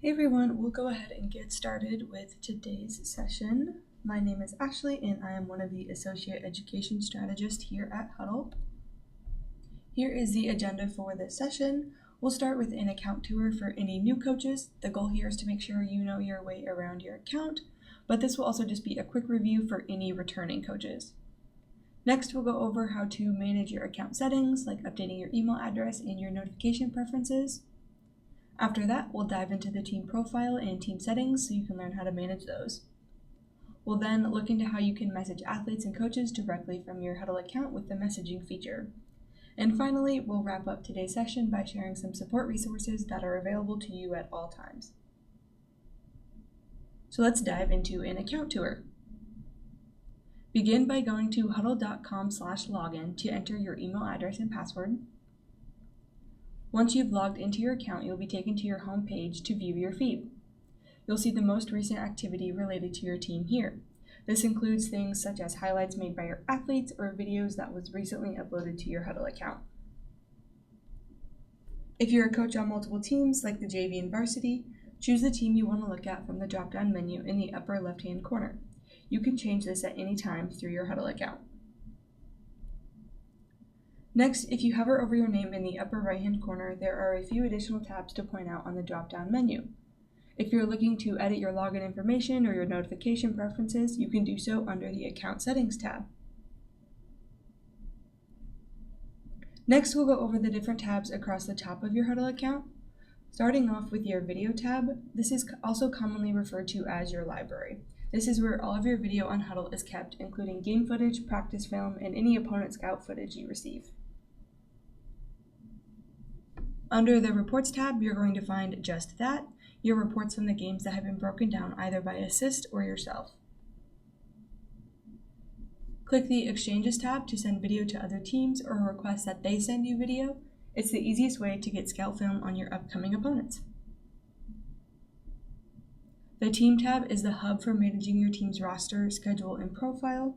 Hey everyone, we'll go ahead and get started with today's session. My name is Ashley and I am one of the Associate Education Strategists here at Hudl. Here is the agenda for this session. We'll start with an account tour for any new coaches. The goal here is to make sure you know your way around your account, but this will also just be a quick review for any returning coaches. Next, we'll go over how to manage your account settings, like updating your email address and your notification preferences. After that, we'll dive into the team profile and team settings so you can learn how to manage those. We'll then look into how you can message athletes and coaches directly from your Hudl account with the messaging feature. And finally, we'll wrap up today's session by sharing some support resources that are available to you at all times. So let's dive into an account tour. Begin by going to hudl.com/login to enter your email address and password. Once you've logged into your account, you'll be taken to your home page to view your feed. You'll see the most recent activity related to your team here. This includes things such as highlights made by your athletes or videos that was recently uploaded to your Hudl account. If you're a coach on multiple teams, like the JV and varsity, choose the team you want to look at from the drop-down menu in the upper left-hand corner. You can change this at any time through your Hudl account. Next, if you hover over your name in the upper right-hand corner, there are a few additional tabs to point out on the drop-down menu. If you're looking to edit your login information or your notification preferences, you can do so under the Account Settings tab. Next, we'll go over the different tabs across the top of your Hudl account. Starting off with your Video tab, this is also commonly referred to as your library. This is where all of your video on Hudl is kept, including game footage, practice film, and any opponent scout footage you receive. Under the Reports tab, you're going to find just that, your reports from the games that have been broken down either by assist or yourself. Click the Exchanges tab to send video to other teams or request that they send you video. It's the easiest way to get scout film on your upcoming opponents. The Team tab is the hub for managing your team's roster, schedule, and profile.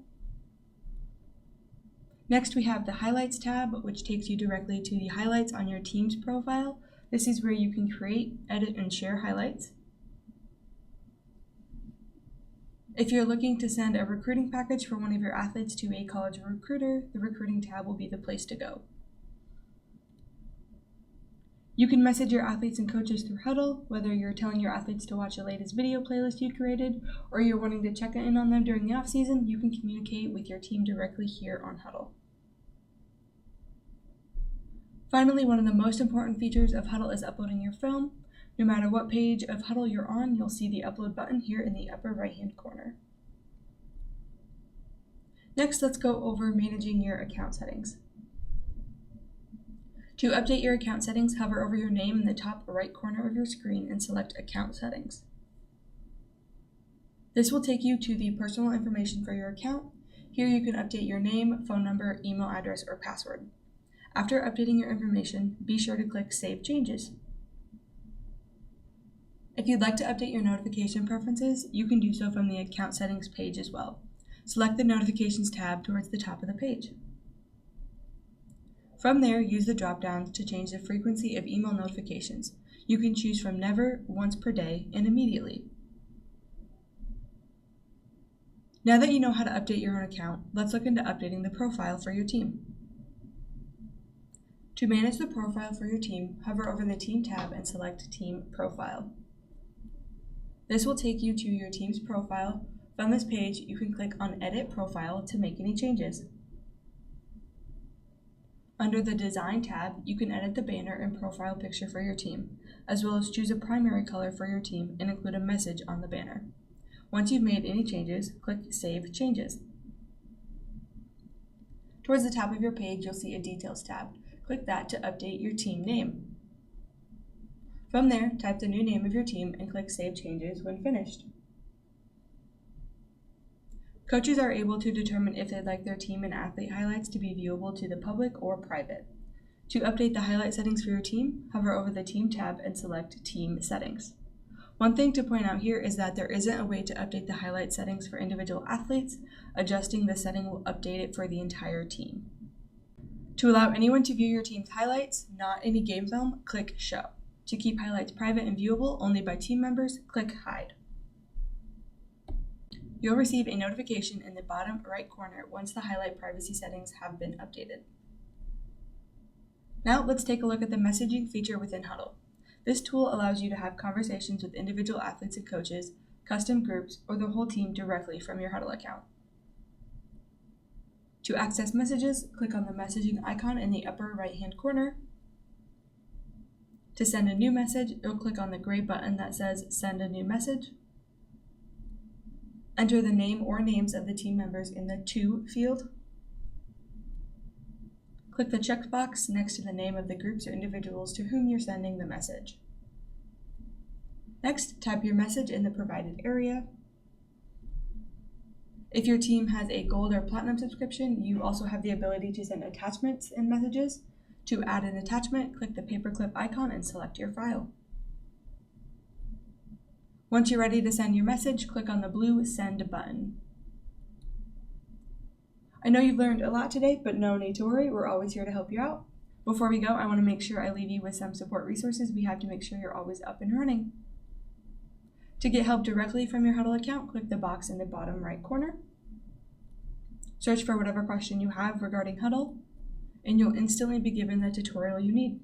Next, we have the Highlights tab, which takes you directly to the highlights on your team's profile. This is where you can create, edit, and share highlights. If you're looking to send a recruiting package for one of your athletes to a college recruiter, the Recruiting tab will be the place to go. You can message your athletes and coaches through Hudl, whether you're telling your athletes to watch the latest video playlist you created, or you're wanting to check in on them during the off-season. You can communicate with your team directly here on Hudl. Finally, one of the most important features of Hudl is uploading your film. No matter what page of Hudl you're on, you'll see the upload button here in the upper right-hand corner. Next, let's go over managing your account settings. To update your account settings, hover over your name in the top right corner of your screen and select Account Settings. This will take you to the personal information for your account. Here you can update your name, phone number, email address, or password. After updating your information, be sure to click Save Changes. If you'd like to update your notification preferences, you can do so from the Account Settings page as well. Select the Notifications tab towards the top of the page. From there, use the drop-downs to change the frequency of email notifications. You can choose from never, once per day, and immediately. Now that you know how to update your own account, let's look into updating the profile for your team. To manage the profile for your team, hover over the Team tab and select Team Profile. This will take you to your team's profile. From this page, you can click on Edit Profile to make any changes. Under the Design tab, you can edit the banner and profile picture for your team, as well as choose a primary color for your team and include a message on the banner. Once you've made any changes, click Save Changes. Towards the top of your page, you'll see a Details tab. Click that to update your team name. From there, type the new name of your team and click Save Changes when finished. Coaches are able to determine if they'd like their team and athlete highlights to be viewable to the public or private. To update the highlight settings for your team, hover over the Team tab and select Team Settings. One thing to point out here is that there isn't a way to update the highlight settings for individual athletes. Adjusting the setting will update it for the entire team. To allow anyone to view your team's highlights, not any game film, click Show. To keep highlights private and viewable only by team members, click Hide. You'll receive a notification in the bottom right corner once the highlight privacy settings have been updated. Now let's take a look at the messaging feature within Hudl. This tool allows you to have conversations with individual athletes and coaches, custom groups, or the whole team directly from your Hudl account. To access messages, click on the messaging icon in the upper right-hand corner. To send a new message, you'll click on the gray button that says Send a New Message. Enter the name or names of the team members in the To field. Click the checkbox next to the name of the groups or individuals to whom you're sending the message. Next, type your message in the provided area. If your team has a gold or platinum subscription, you also have the ability to send attachments in messages. To add an attachment, click the paperclip icon and select your file. Once you're ready to send your message, click on the blue Send button. I know you've learned a lot today, but no need to worry, we're always here to help you out. Before we go, I want to make sure I leave you with some support resources we have to make sure you're always up and running. To get help directly from your Hudl account, click the box in the bottom right corner. Search for whatever question you have regarding Hudl, and you'll instantly be given the tutorial you need.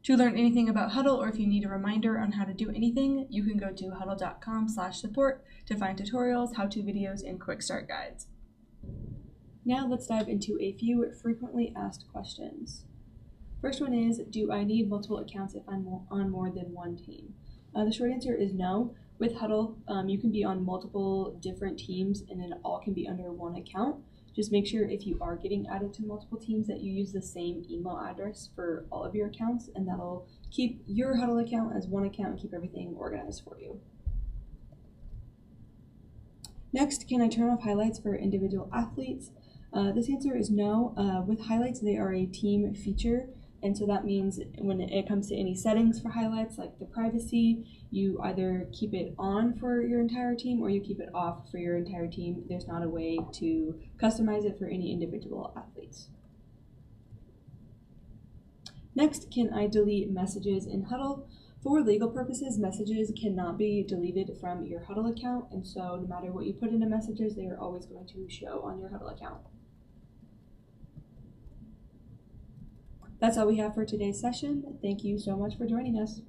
To learn anything about Hudl, or if you need a reminder on how to do anything, you can go to hudl.com/support to find tutorials, how-to videos, and quick start guides. Now let's dive into a few frequently asked questions. First one is, do I need multiple accounts if I'm on more than one team? The short answer is no. With Hudl, you can be on multiple different teams and it all can be under one account. Just make sure if you are getting added to multiple teams that you use the same email address for all of your accounts, and that'll keep your Hudl account as one account and keep everything organized for you. Next, can I turn off highlights for individual athletes? This answer is no. With highlights, they are a team feature, and so that means when it comes to any settings for highlights, like the privacy, you either keep it on for your entire team or you keep it off for your entire team. There's not a way to customize it for any individual athletes. Next, can I delete messages in Hudl? For legal purposes, messages cannot be deleted from your Hudl account, and so no matter what you put into messages, they are always going to show on your Hudl account. That's all we have for today's session. Thank you so much for joining us.